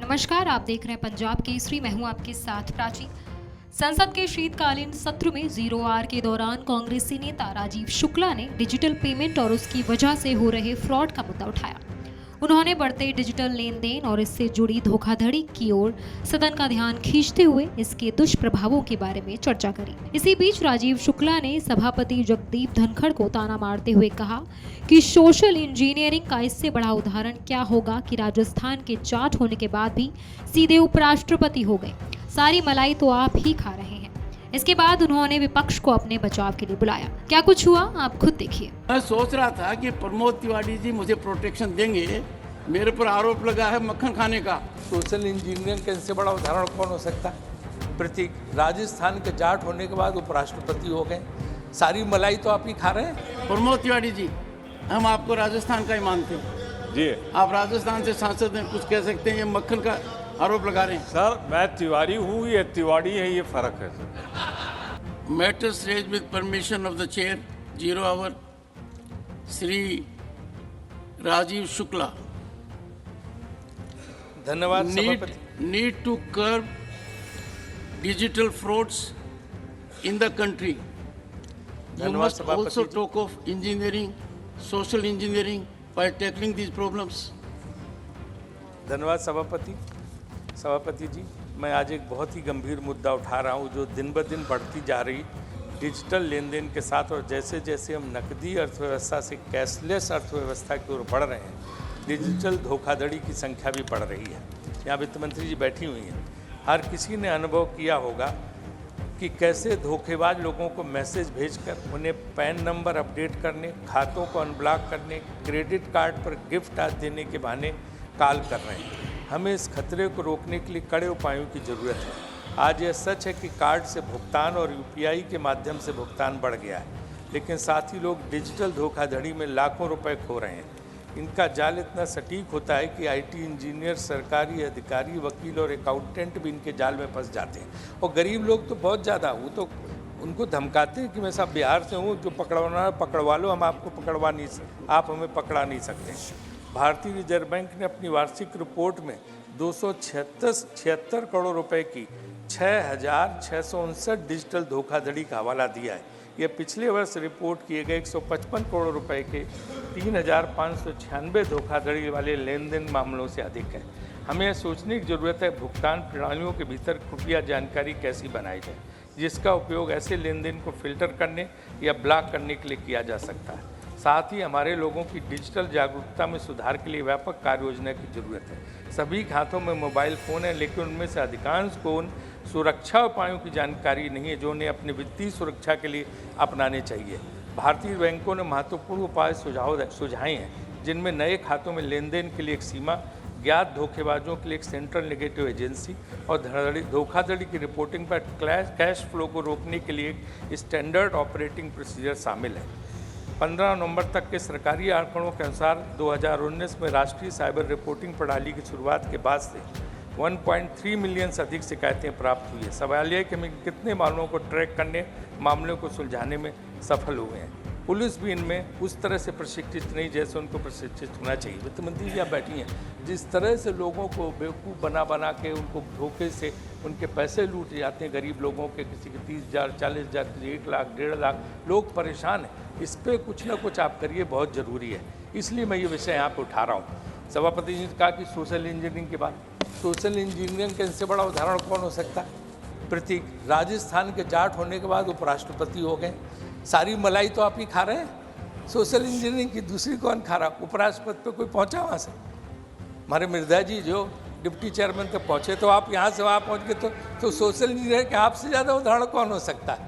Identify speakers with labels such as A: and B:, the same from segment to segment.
A: नमस्कार, आप देख रहे हैं पंजाब केसरी। मैं हूं आपके साथ प्राची। संसद के शीतकालीन सत्र में 0 आवर के दौरान कांग्रेसी नेता राजीव शुक्ला ने डिजिटल पेमेंट और उसकी वजह से हो रहे फ्रॉड का मुद्दा उठाया। उन्होंने बढ़ते डिजिटल लेन देन और इससे जुड़ी धोखाधड़ी की ओर सदन का ध्यान खींचते हुए इसके दुष्प्रभावों के बारे में चर्चा करी। इसी बीच राजीव शुक्ला ने सभापति जगदीप धनखड़ को ताना मारते हुए कहा कि सोशल इंजीनियरिंग का इससे बड़ा उदाहरण क्या होगा कि राजस्थान के जाट होने के बाद भी सीधे उपराष्ट्रपति हो गए। सारी मलाई तो आप ही खा रहे हैं। इसके बाद उन्होंने विपक्ष को अपने बचाव के लिए बुलाया। क्या कुछ हुआ, आप खुद देखिए।
B: मैं सोच रहा था कि प्रमोद तिवारी जी मुझे प्रोटेक्शन देंगे, मेरे पर आरोप लगा है मक्खन खाने का।
C: सोशल इंजीनियरिंग का इससे बड़ा उदाहरण कौन हो सकता? प्रतीक, राजस्थान के जाट होने के बाद उपराष्ट्रपति हो गए। सारी मलाई तो आप ही खा रहे हैं।
B: प्रमोद तिवारी जी, हम आपको राजस्थान का ही मानते हैं
D: जी।
B: आप राजस्थान से सांसद हैं, कुछ कह सकते हैं। ये मक्खन का आरोप लगा रहे हैं।
D: सर, मैं तिवारी हूँ, ये तिवारी है, ये फर्क है sir.
B: Matters raise with permission of the chair 0 hour Shri Rajiv Shukla.
C: धन्यवाद सभापति।
B: Need to curb digital frauds in the country. You
C: धन्यवाद
B: must also
C: सभापति।
B: talk of engineering, social engineering by tackling these problems.
C: धन्यवाद सभापति। सभापति जी, मैं आज एक बहुत ही गंभीर मुद्दा उठा रहा हूँ जो दिन ब दिन बढ़ती जा रही डिजिटल लेन देन के साथ, और जैसे जैसे हम नकदी अर्थव्यवस्था से कैशलेस अर्थव्यवस्था की ओर बढ़ रहे हैं, डिजिटल धोखाधड़ी की संख्या भी बढ़ रही है। यहाँ वित्त मंत्री जी बैठी हुई हैं। हर किसी ने अनुभव किया होगा कि कैसे धोखेबाज लोगों को मैसेज भेजकर उन्हें पैन नंबर अपडेट करने, खातों को अनब्लॉक करने, क्रेडिट कार्ड पर गिफ्ट आज देने के बहाने कॉल कर रहे हैं। हमें इस खतरे को रोकने के लिए कड़े उपायों की ज़रूरत है। आज यह सच है कि कार्ड से भुगतान और यूपीआई के माध्यम से भुगतान बढ़ गया है, लेकिन साथ ही लोग डिजिटल धोखाधड़ी में लाखों रुपए खो रहे हैं। इनका जाल इतना सटीक होता है कि आईटी इंजीनियर, सरकारी अधिकारी, वकील और अकाउंटेंट भी इनके जाल में फंस जाते हैं। और गरीब लोग तो बहुत ज़्यादा, वो तो उनको धमकाते हैं कि मैं साहब बिहार से हूँ, जो पकड़वाना है पकड़वा लो, हम आपको पकड़वा नहीं, आप हमें पकड़ा नहीं सकते। भारतीय रिजर्व बैंक ने अपनी वार्षिक रिपोर्ट में 276 करोड़ रुपए की 6,659 डिजिटल धोखाधड़ी का हवाला दिया है। यह पिछले वर्ष रिपोर्ट किए गए 155 करोड़ रुपए के 3,596 धोखाधड़ी वाले लेन देन मामलों से अधिक है। हमें यह सोचने की ज़रूरत है भुगतान प्रणालियों के भीतर खुफिया जानकारी कैसी बनाई जाए, जिसका उपयोग ऐसे लेन देन को फिल्टर करने या ब्लॉक करने के लिए किया जा सकता है। साथ ही हमारे लोगों की डिजिटल जागरूकता में सुधार के लिए व्यापक कार्य योजना की जरूरत है। सभी के हाथों में मोबाइल फ़ोन है, लेकिन उनमें से अधिकांश को उन सुरक्षा उपायों की जानकारी नहीं है जो उन्हें अपनी वित्तीय सुरक्षा के लिए अपनाने चाहिए। भारतीय बैंकों ने महत्वपूर्ण उपाय सुझाए हैं, जिनमें नए खातों में लेन देन के लिए एक सीमा, ज्ञात धोखेबाजों के लिए एक सेंट्रल नेगेटिव एजेंसी और धोखाधड़ी की रिपोर्टिंग पर कैश फ्लो को रोकने के लिए एक स्टैंडर्ड ऑपरेटिंग प्रोसीजर शामिल है। 15 नवंबर तक के सरकारी आंकड़ों के अनुसार 2019 में राष्ट्रीय साइबर रिपोर्टिंग प्रणाली की शुरुआत के बाद से 1.3 मिलियन से अधिक शिकायतें प्राप्त हुई है। सवाल यह है कि हम कितने मामलों को ट्रैक करने, मामलों को सुलझाने में सफल हुए हैं। पुलिस भी इनमें उस तरह से प्रशिक्षित नहीं जैसे उनको प्रशिक्षित होना चाहिए। वित्त मंत्री जी आप बैठी हैं, जिस तरह से लोगों को बेवकूफ़ बना के उनको धोखे से उनके पैसे लूट जाते हैं, गरीब लोगों के, किसी के 30,000, 40,000, किसी 1 लाख, 1.5 लाख, लोग परेशान हैं। इस पर कुछ ना कुछ आप करिए, बहुत ज़रूरी है। इसलिए मैं ये विषय यहाँ पर उठा रहा हूँ। सभापति जी ने कहा कि सोशल इंजीनियरिंग के बाद, सोशल इंजीनियरिंग का इससे बड़ा उदाहरण कौन हो सकता है? प्रतीक, राजस्थान के जाट होने के बाद उपराष्ट्रपति हो गए। सारी मलाई तो आप ही खा रहे हैं। सोशल इंजीनियरिंग की दूसरी कौन खा रहा? उपराष्ट्रपति पे कोई पहुंचा वहाँ से? हमारे मृदा जी जो डिप्टी चेयरमैन तक पहुँचे, तो आप यहाँ से वहाँ पहुँच गए, तो सोशल इंजीनियर के आपसे ज़्यादा उदाहरण कौन हो सकता है?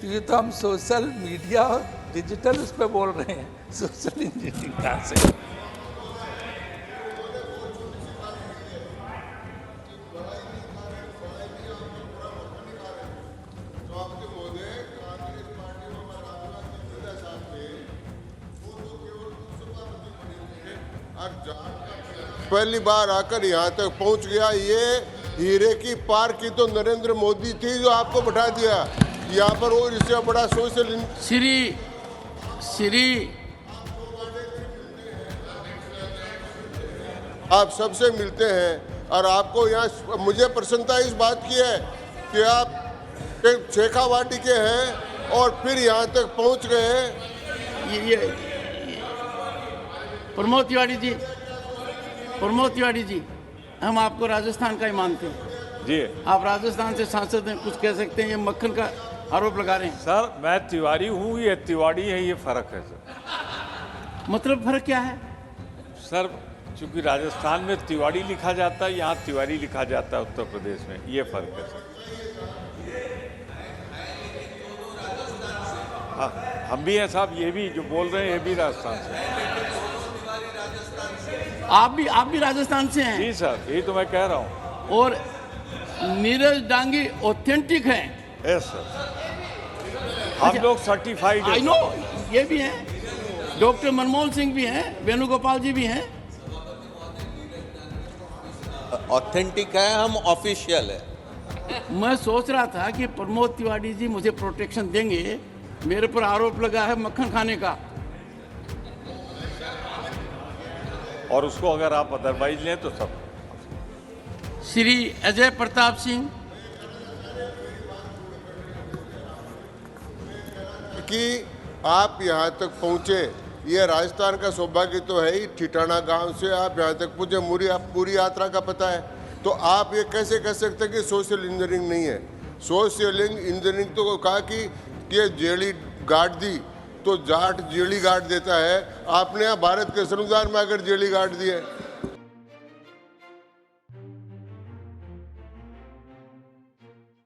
C: तो ये तो हम सोशल मीडिया और डिजिटल उस पर बोल रहे हैं, सोशल इंजीनियरिंग कहाँ से?
E: पहली बार आकर यहाँ तक पहुँच गया। ये हीरे की पार की तो नरेंद्र मोदी थी जो आपको बैठा दिया यहाँ पर, और इससे बड़ा सोशल श्री आप सबसे मिलते हैं और आपको यहाँ मुझे प्रसन्नता इस बात की है कि आप एक शेखावाटी के हैं और फिर यहाँ तक पहुँच गए हैं।
B: ये प्रमोद तिवारी जी, हम आपको राजस्थान का ही मानते हैं।
D: जी
B: आप राजस्थान से सांसद हैं, कुछ कह सकते हैं? ये मक्खन का आरोप लगा रहे हैं।
D: सर, मैं तिवारी हूँ, ये तिवाड़ी है, ये फर्क है सर।
B: मतलब फर्क क्या है?
D: सर, चूंकि राजस्थान में तिवाड़ी लिखा जाता है, यहाँ तिवारी लिखा जाता है उत्तर प्रदेश में, ये फर्क है सर। हाँ, हम भी हैं साहब, ये भी जो बोल रहे हैं ये भी राजस्थान से हैं।
B: आप भी राजस्थान से हैं?
D: जी सर, यही तो मैं कह रहा हूँ।
B: और नीरज डांगी ऑथेंटिक हैं?
D: यस सर, हम लोग सर्टिफाइड हैं।
B: आई नो, ये भी हैं। डॉक्टर मनमोहन सिंह भी हैं, वेणुगोपाल जी भी हैं।
F: ऑथेंटिक है, हम ऑफिशियल है।
B: मैं सोच रहा था कि प्रमोद तिवारी जी मुझे प्रोटेक्शन देंगे, मेरे पर आरोप लगा है मक्खन खाने का।
D: और उसको अगर आप अदरवाइज लें तो सब।
B: श्री अजय प्रताप सिंह
E: कि आप यहाँ तक पहुँचे, ये राजस्थान का सौभाग्य तो है ही। ठिठाणा गांव से आप यहाँ तक पहुँचे, पूरी यात्रा का पता है। तो आप ये कैसे कह सकते हैं कि सोशल इंजीनियरिंग नहीं है? सोशल इंजीनियरिंग तो कहा कि ये जेली गाड़ दी तो जाट जेली गाड़ देता है। आपने यहाँ भारत के संविधान में अगर जेली गाड़ दी है